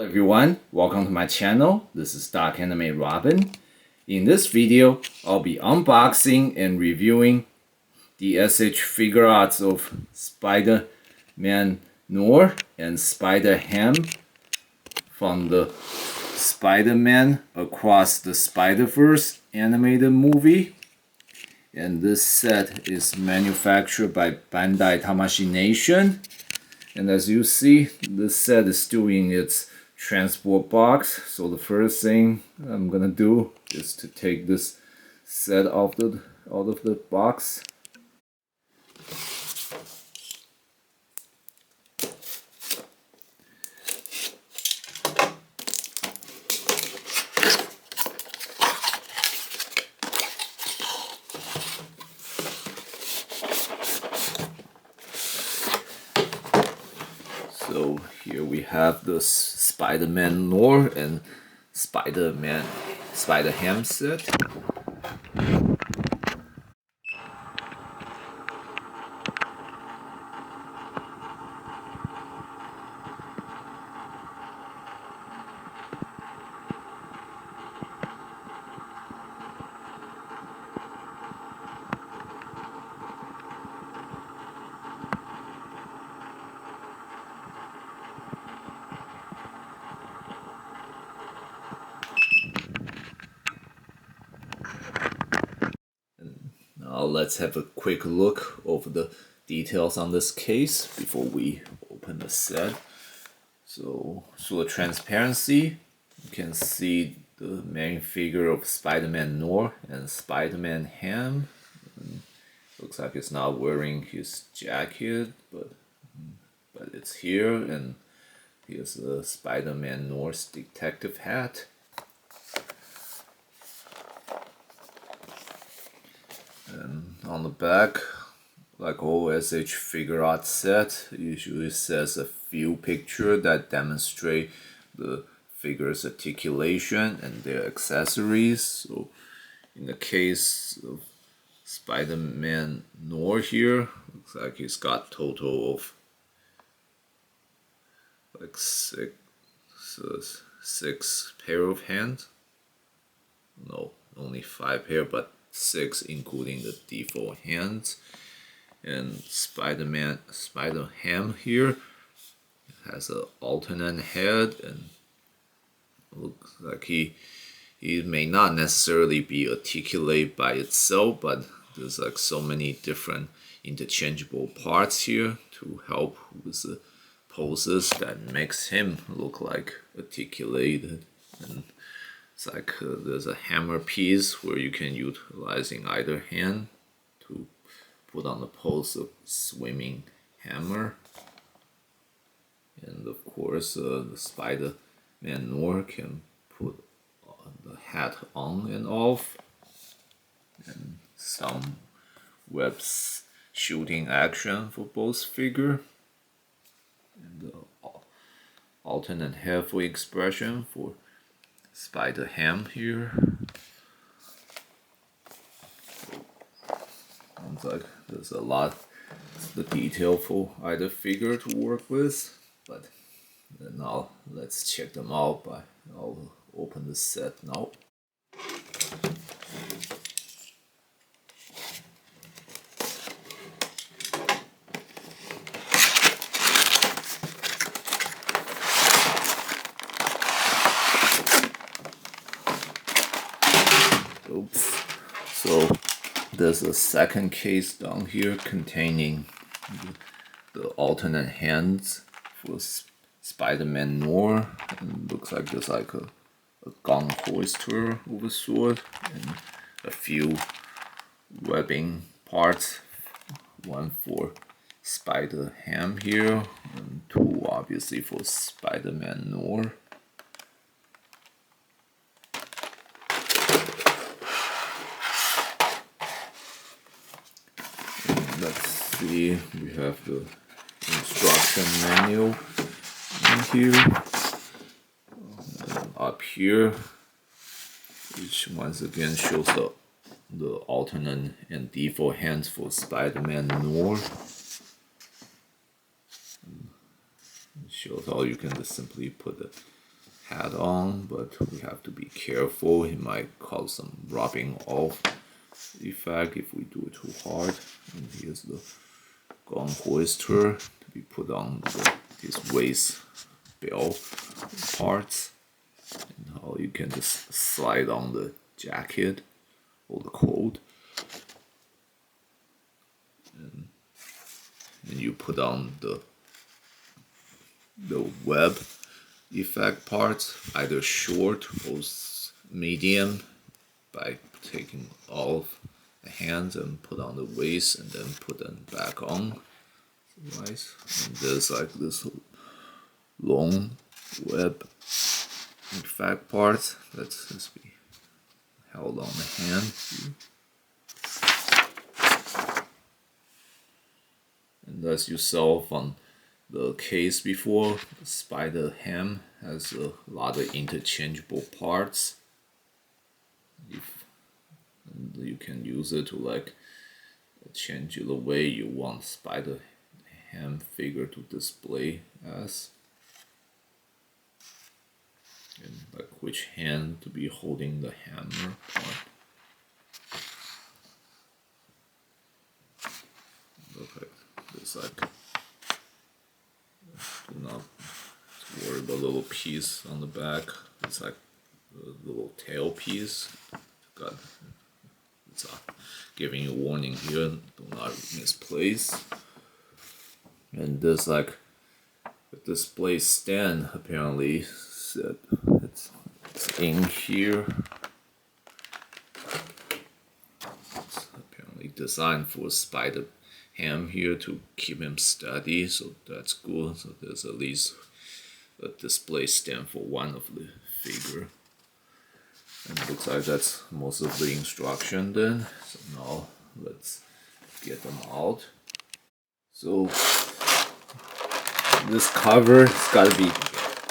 everyone, welcome to my channel. This is Dark Anime Robin. In this video, I'll be unboxing and reviewing the SH Figuarts of Spider-Man Noir and Spider-Ham from the Spider-Man Across the Spider-Verse animated movie. And this set is manufactured by Bandai Tamashii Nation. And as you see, this set is still in its transport box. So the first thing I'm gonna do is to take this set out of the box. So here we have the Spider-Man Noir and Spider-Ham set. Now let's have a quick look over the details on this case before we open the set. So through the transparency, you can see the main figure of Spider-Man Noir and Spider-Man Ham. Looks like he's not wearing his jacket, but it's here, and here's the Spider-Man Noir's detective hat. And on the back, like all SH Figuarts set, it usually says a few pictures that demonstrate the figure's articulation and their accessories. So in the case of Spider-Man Noir here, looks like he's got total of like six pair of hands. No, only 5 pair, but 6 including the default hands. And Spider-Ham here has an alternate head, and looks like he may not necessarily be articulate by itself, but there's like so many different interchangeable parts here to help with the poses that makes him look like articulated. And it's like there's a hammer piece where you can utilize in either hand to put on the pose of swimming hammer. And of course the Spider-Man Noir can put the hat on and off. And some web shooting action for both figure. And the alternate hairful expression for Spider-Ham here. Sounds like there's a lot of the detail for either figure to work with, but now let's check them out. I'll open the set now. Oops. So there's a second case down here containing the alternate hands for Spider-Man Noir. And looks like there's like a gun hoister of a sort, and a few webbing parts. One for Spider-Ham here, and 2 obviously for Spider-Man Noir. Let's see, we have the instruction manual in here. And up here, which once again shows the alternate and default hands for Spider-Man Noir. It shows how you can just simply put the head on, but we have to be careful. It might cause some rubbing off effect if we do it too hard. And here's the gong hoister to be put on this waist bell parts. And how you can just slide on the jacket or the coat. And you put on the web effect parts, either short or medium, by taking off the hands and put on the waist and then put them back on. Nice. And there's like this long web effect parts that's just be held on the hand. And as you saw from the case before, the spider ham has a lot of interchangeable parts. And you can use it to like change the way you want spider ham figure to display as. And like which hand to be holding the hammer part. Look like this, like, do not worry about the little piece on the back. It's like the little tail piece. God, it's giving you a warning here, do not misplace. And there's like a display stand, apparently it's in here. It's apparently designed for spider ham here to keep him steady, so that's good. So there's at least a display stand for one of the figure. And it looks like that's most of the instruction then. So now let's get them out. So this cover has got to be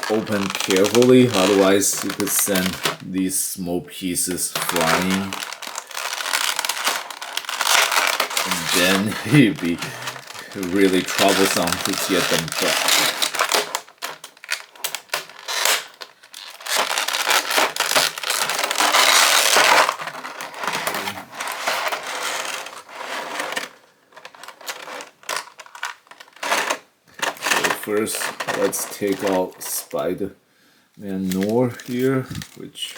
opened carefully, otherwise you could send these small pieces flying. And then it'd be really troublesome to get them back. First, let's take out Spider-Man Noir here, which,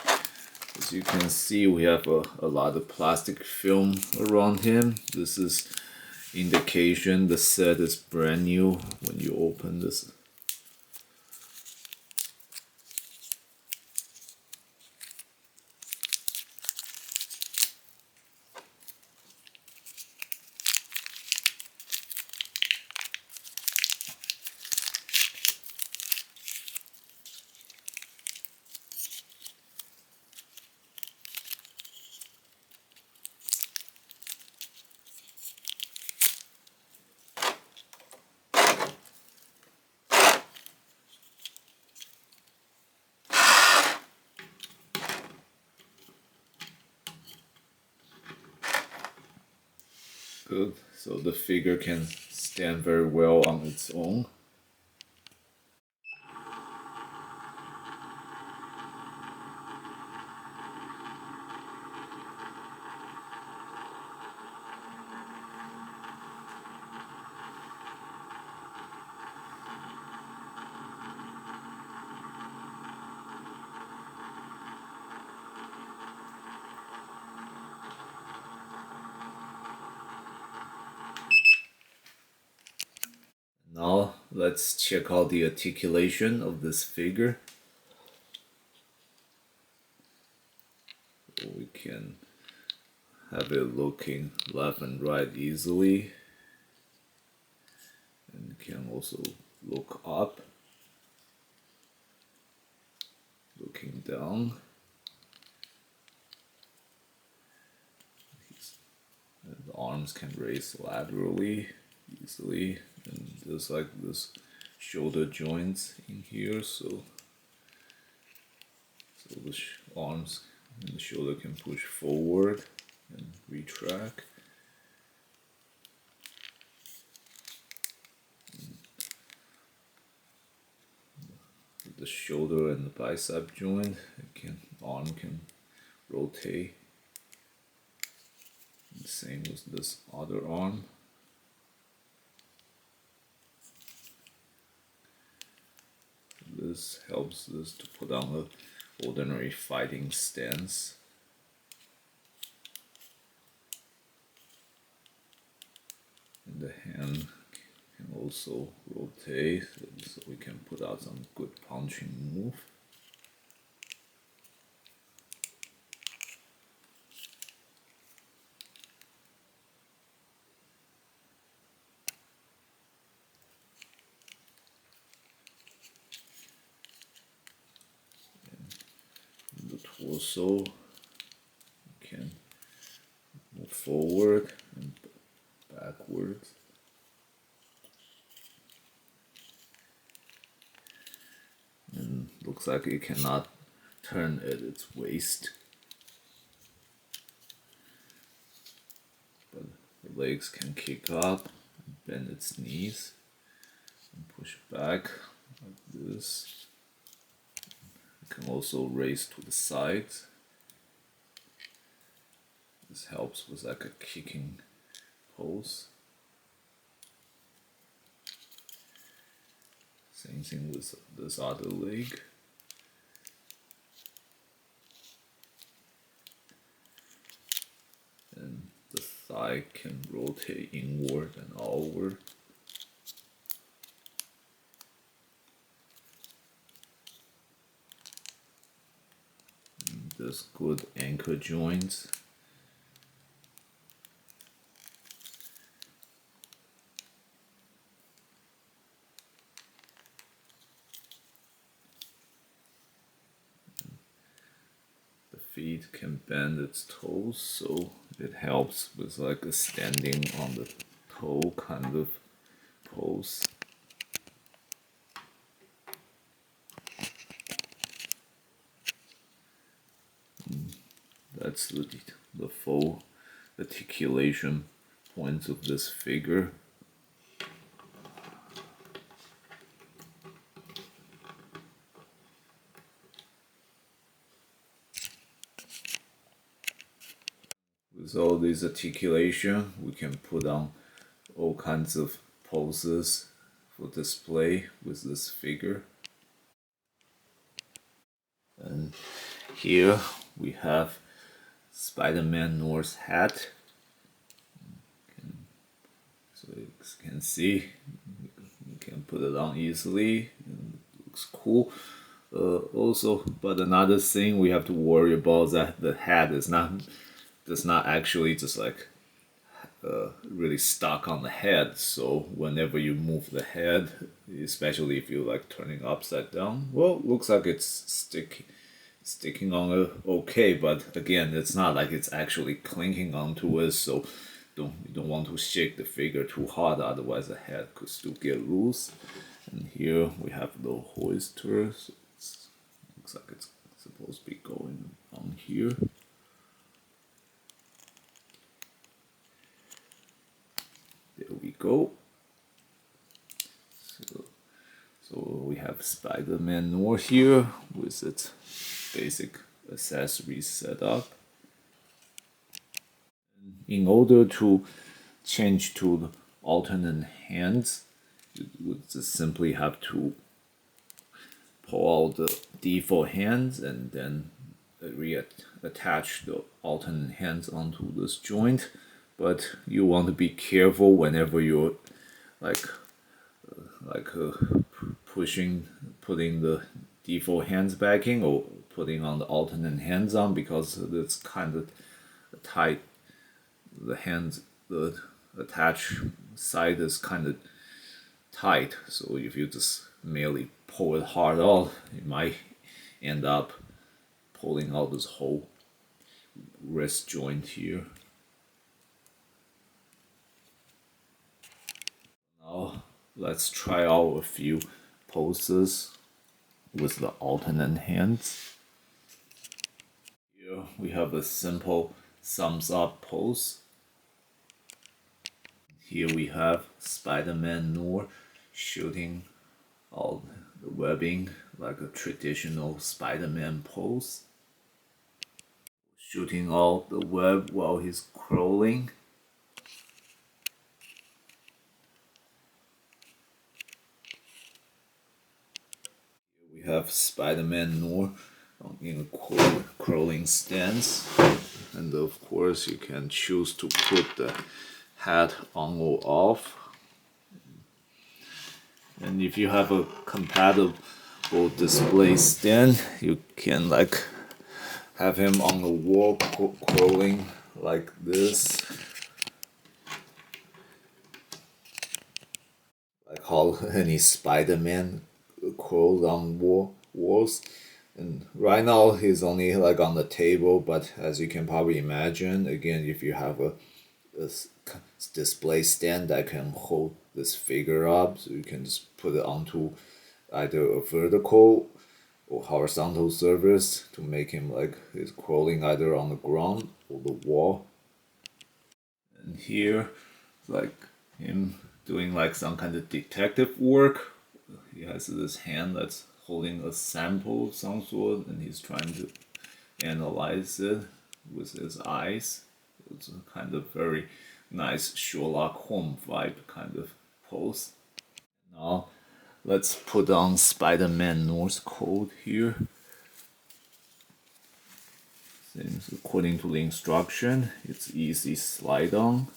as you can see, we have a lot of plastic film around him. This is indication the set is brand new when you open this. Good, so the figure can stand very well on its own. Now let's check out the articulation of this figure. So we can have it looking left and right easily, and can also look up, looking down. And the arms can raise laterally easily, and there's like this shoulder joints in here, so the arms and the shoulder can push forward and retract. the shoulder and the bicep joint. Arm can rotate. And same with this other arm. This helps this to put on an ordinary fighting stance. And the hand can also rotate, so we can put out some good punching move. And the torso can move forward and backwards. And looks like it cannot turn at its waist. But the legs can kick up, bend its knees, and push back like this. It can also raise to the sides. This helps with like a kicking pose. Same thing with this other leg. And the thigh can rotate inward and outward. And there's good ankle joints. Feet can bend its toes, so it helps with like a standing on the toe kind of pose. That's the full articulation points of this figure. With all this articulation, we can put on all kinds of poses for display with this figure. And here we have Spider-Man Noir's hat. So you can see, you can put it on easily. It looks cool. Also, but another thing we have to worry about is that the hat is does not actually just like really stuck on the head. So whenever you move the head, especially if you're like turning upside down, well, it looks like it's sticking on it okay, but again, it's not like it's actually clinking onto it. So you don't want to shake the figure too hard, otherwise the head could still get loose. And here we have the hoister. So looks like it's supposed to be going on here. There we go. So we have Spider-Man Noir here with its basic accessories set up. In order to change to the alternate hands, you would just simply have to pull out the default hands and then reattach the alternate hands onto this joint. But you want to be careful whenever you're putting the default hands back in or putting on the alternate hands on, because it's kind of tight. The attached side is kind of tight. So if you just merely pull it hard out, you might end up pulling out this whole wrist joint here. Now let's try out a few poses with the alternate hands. Here we have a simple thumbs up pose. Here we have Spider-Man Noir shooting all the webbing like a traditional Spider-Man pose, shooting out the web while he's crawling. Here we have Spider-Man Noir in a crawling stance, and of course you can choose to put the hat on or off. And if you have a compatible display stand, you can like have him on the wall crawling like this, like how any Spider-Man crawls on walls. And right now he's only like on the table, but as you can probably imagine, again, if you have a display stand that can hold this figure up, so you can just put it onto either a vertical or horizontal surface to make him like he's crawling either on the ground or the wall. And here, like him doing like some kind of detective work. He has this hand that's holding a sample of some sort, and he's trying to analyze it with his eyes. It's a kind of very nice Sherlock Holmes vibe kind of pose. Now let's put on Spider-Man Norse code here. Since according to the instruction, it's easy slide on.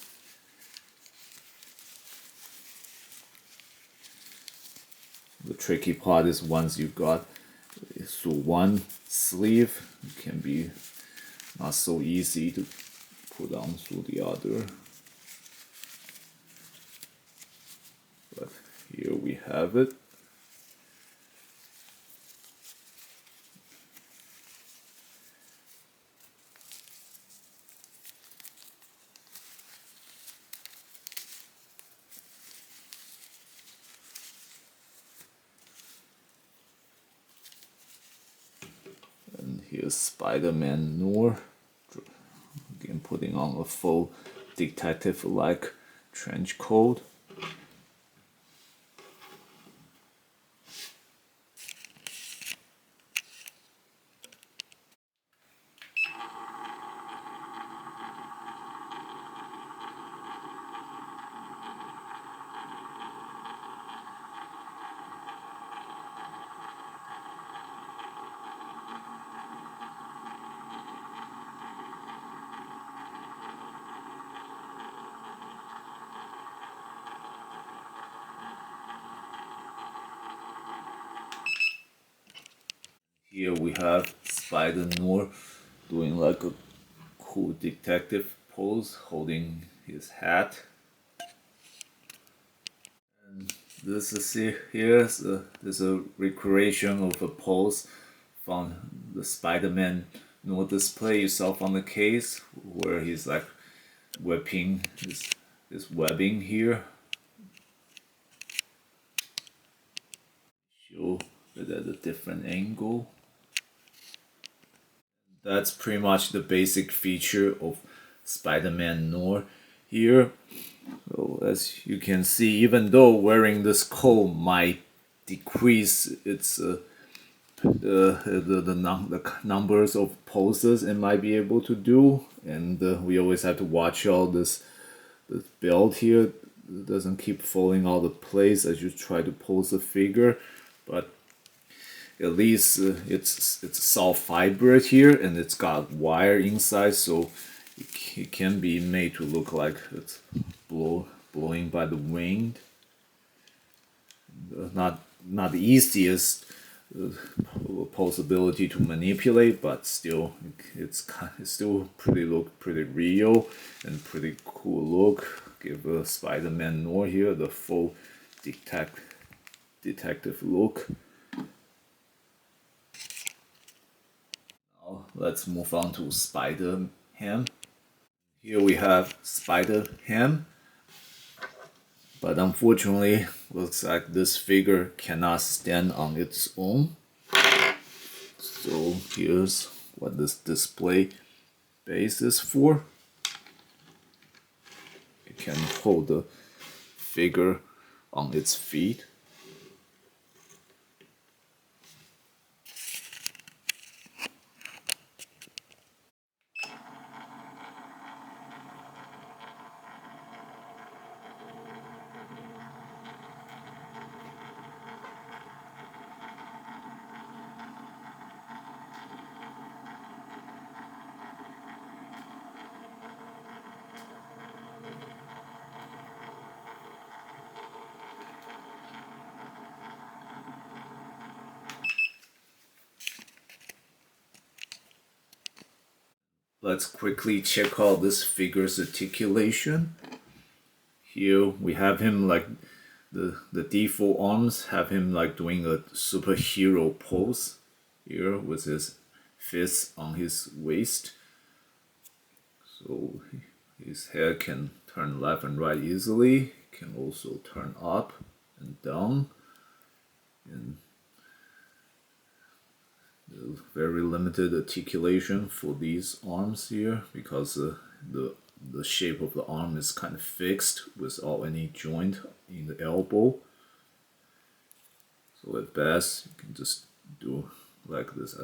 The tricky part is once you've got through one sleeve, it can be not so easy to put on through the other. But here we have it. And here's Spider-Man Noir, again putting on a full detective-like trench coat. Here we have Spider-Noir doing like a cool detective pose, holding his hat. And this is here's there's a recreation of a pose from the Spider-Man Noir display you saw from the case, where he's like whipping this webbing here. Show it at a different angle. That's pretty much the basic feature of Spider-Man Noir here. So as you can see, even though wearing this coat might decrease its the numbers of poses it might be able to do, and we always have to watch all this belt here. It doesn't keep falling out of place as you try to pose the figure, but at least it's soft fiber here, and it's got wire inside, so it can be made to look like it's blowing by the wind. Not the easiest possibility to manipulate, but still it's still pretty real and pretty cool look. Give Spider-Man Noir here the full detective look. Let's move on to Spider-Ham. Here we have Spider-Ham, but unfortunately looks like this figure cannot stand on its own. So here's what this display base is for. It can hold the figure on its feet. let's quickly check out this figure's articulation. Here we have him like the default arms have him like doing a superhero pose here with his fists on his waist. So his head can turn left and right easily, can also turn up and down, and very limited articulation for these arms here because the shape of the arm is kind of fixed without any joint in the elbow. So at best you can just do like this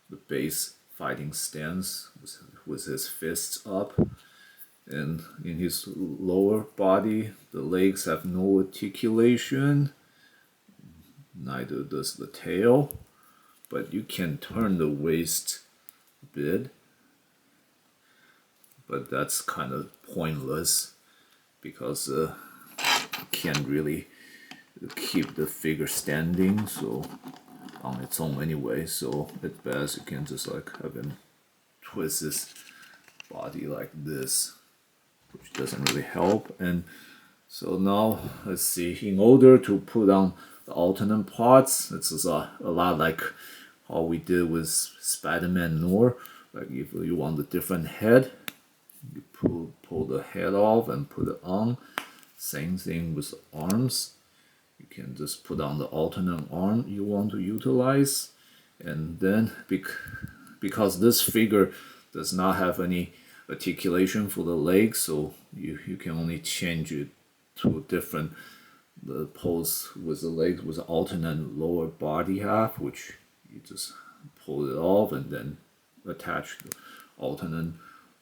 the base fighting stance with his fists up, and in his lower body the legs have no articulation, neither does the tail, but you can turn the waist a bit, but that's kind of pointless because you can't really keep the figure standing so on its own anyway. So at best you can just like have him twist his body like this, which doesn't really help. And so now let's see, in order to put on the alternate parts, this is a lot like how we did with Spider-Man Noir. Like if you want a different head, you pull the head off and put it on. Same thing with the arms. You can just put on the alternate arm you want to utilize, and then because this figure does not have any articulation for the legs, so you can only change it to a different pose with the legs with the alternate lower body half, which you just pull it off and then attach the alternate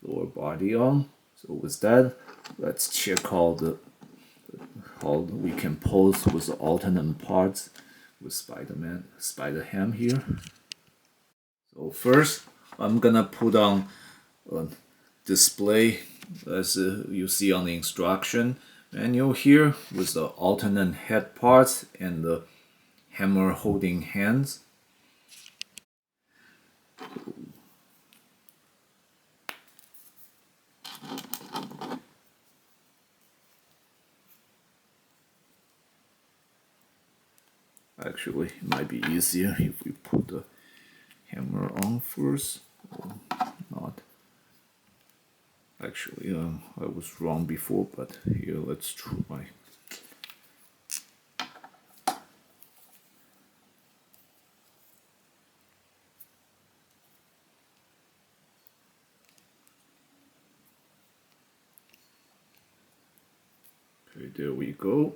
lower body on. So with that, let's check out how we can pose with the alternate parts with Spider-Ham here. So first, I'm gonna put on a display as you see on the instruction manual here with the alternate head parts and the hammer holding hands. Actually, it might be easier if we put the hammer on first, or not. Actually, I was wrong before, but here, let's try. Okay, there we go.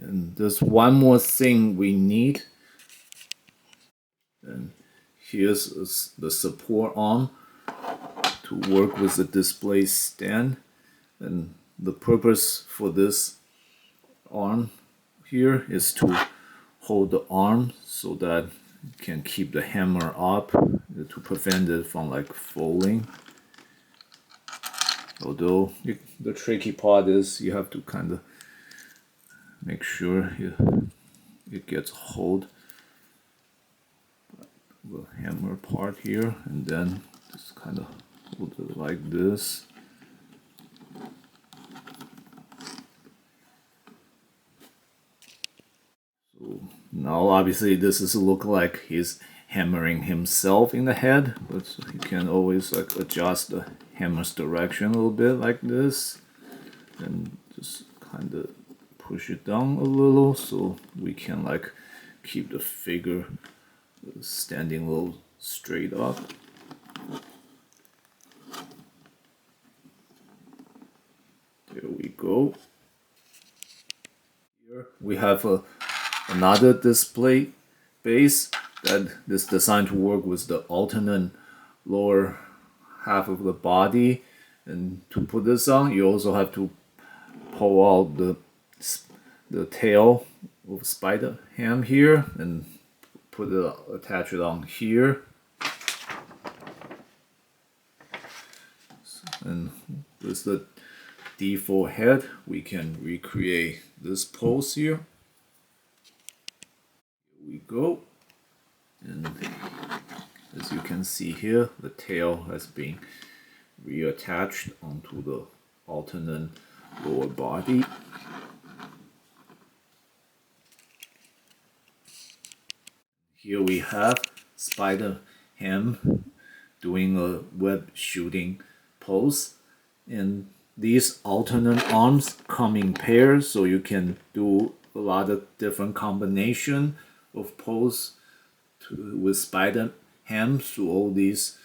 And there's one more thing we need. And here's the support arm to work with the display stand. And the purpose for this arm here is to hold the arm so that you can keep the hammer up to prevent it from like falling. Although the tricky part is you have to kind of make sure it gets hold the hammer part here, and then just kind of hold it like this. So now obviously this is look like he's hammering himself in the head, but you can always like adjust the hammer's direction a little bit like this, and just kind of push it down a little so we can like keep the figure standing a little straight up. There we go. Here we have another display base that is designed to work with the alternate lower half of the body. And to put this on, you also have to pull out the tail of Spider-Ham here and attach it on here. And with the default head, we can recreate this pose here. Here we go. And as you can see here, the tail has been reattached onto the alternate lower body. Here we have spider ham doing a web shooting pose, and these alternate arms come in pairs, so you can do a lot of different combination of pose with spider ham through all these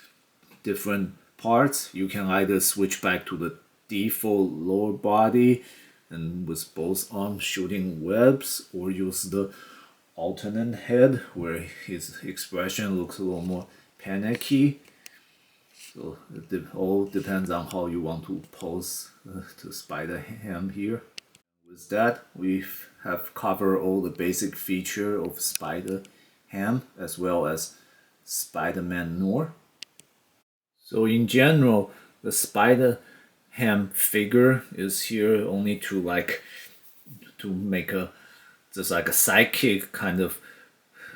different parts. You can either switch back to the default lower body and with both arms shooting webs, or use the alternate head where his expression looks a little more panicky. So it all depends on how you want to pose to spider ham here. With that, we have covered all the basic feature of spider ham as well as Spider-Man Noir. So in general, the spider ham figure is here only to make a just like a sidekick kind of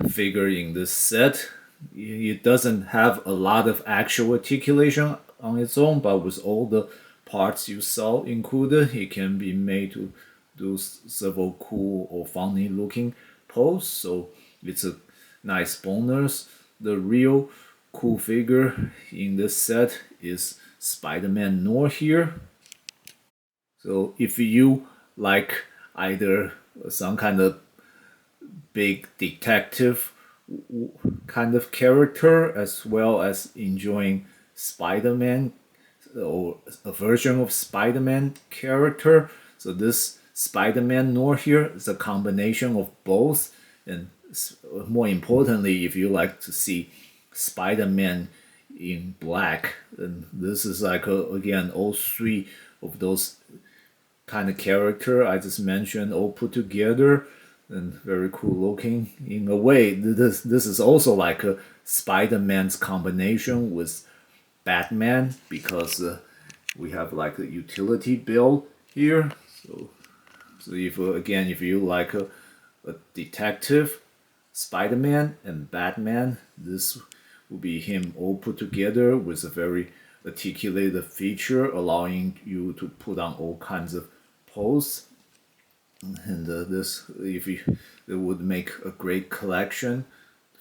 figure in this set. It doesn't have a lot of actual articulation on its own, but with all the parts you saw included, it can be made to do several cool or funny looking poses. So it's a nice bonus. The real cool figure in this set is Spider-Man Noir here. So if you like either some kind of big detective kind of character as well as enjoying Spider-Man or a version of Spider-Man character, so this Spider-Man Noir here is a combination of both. And more importantly, if you like to see Spider-Man in black, then this is like again all three of those kind of character I just mentioned all put together, and very cool looking. In a way, this is also like a Spider-Man's combination with Batman, because we have like a utility bill here. So if again, if you like a detective, Spider-Man and Batman, this will be him all put together with a very articulated feature, allowing you to put on all kinds of pose. And this, if you, it would make a great collection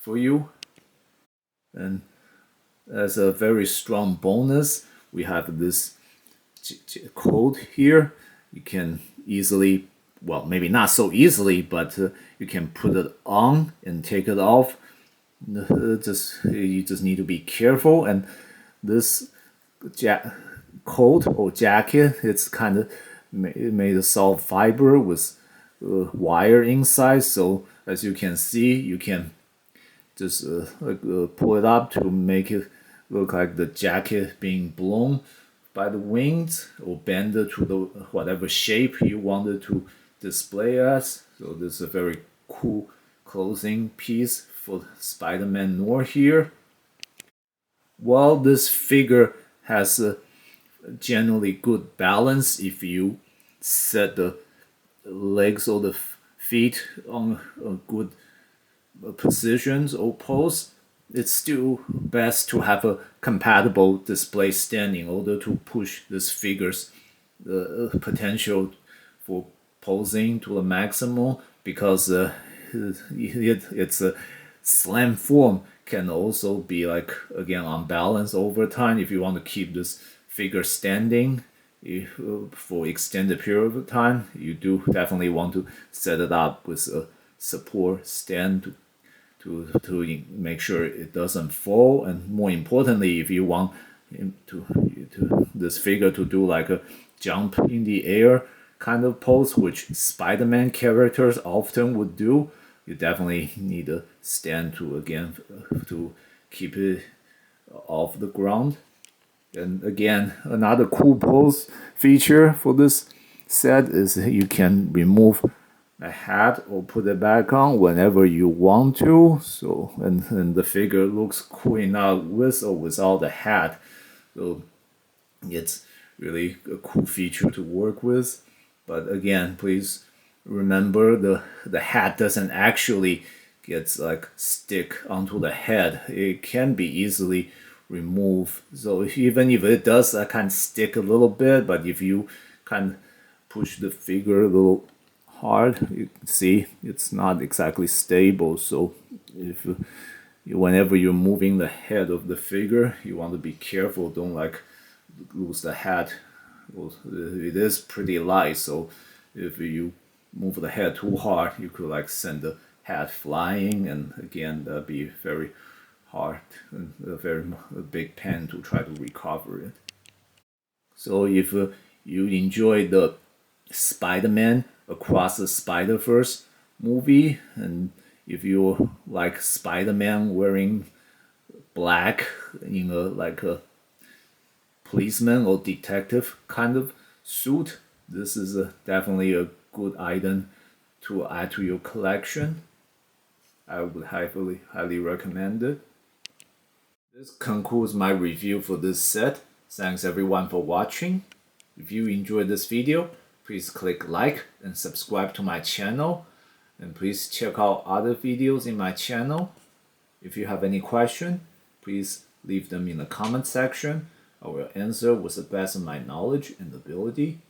for you. And as a very strong bonus, we have this code here. You can easily, well, maybe not so easily, but you can put it on and take it off. You just need to be careful. And this coat or jacket, it's kind of made of soft fiber with wire inside. So as you can see, you can just pull it up to make it look like the jacket being blown by the winds, or bend it to the whatever shape you wanted to display as. So this is a very cool clothing piece for Spider-Man Noir here. While this figure has a generally good balance, if you set the legs or the feet on a good positions or pose, it's still best to have a compatible display stand in order to push this figure's potential for posing to the maximum, because it's a slim form can also be like again unbalanced over time. If you want to keep this figure standing for extended period of time, you do definitely want to set it up with a support stand to make sure it doesn't fall. And more importantly, if you want this figure to do like a jump in the air kind of pose, which Spider-Man characters often would do, you definitely need a stand to keep it off the ground. And again, another cool pose feature for this set is you can remove a hat or put it back on whenever you want to. So and the figure looks cool enough with or without the hat. So it's really a cool feature to work with. But again, please remember the hat doesn't actually gets like stick onto the head, it can be easily removed. So even if it does kind of stick a little bit, but if you kind of push the figure a little hard, you can see it's not exactly stable. So if whenever you're moving the head of the figure, you want to be careful, don't like lose the head. Well, it is pretty light, so if you move the head too hard, you could like send the head flying, and again that'd be very hard and a big pain to try to recover it. So if you enjoy the Spider-Man Across the Spider-Verse movie, and if you like Spider-Man wearing black in a policeman or detective kind of suit, this is definitely a good item to add to your collection. I would highly recommend it. This concludes my review for this set. Thanks everyone for watching. If you enjoyed this video, please click like and subscribe to my channel. And please check out other videos in my channel. If you have any question, please leave them in the comment section. I will answer with the best of my knowledge and ability.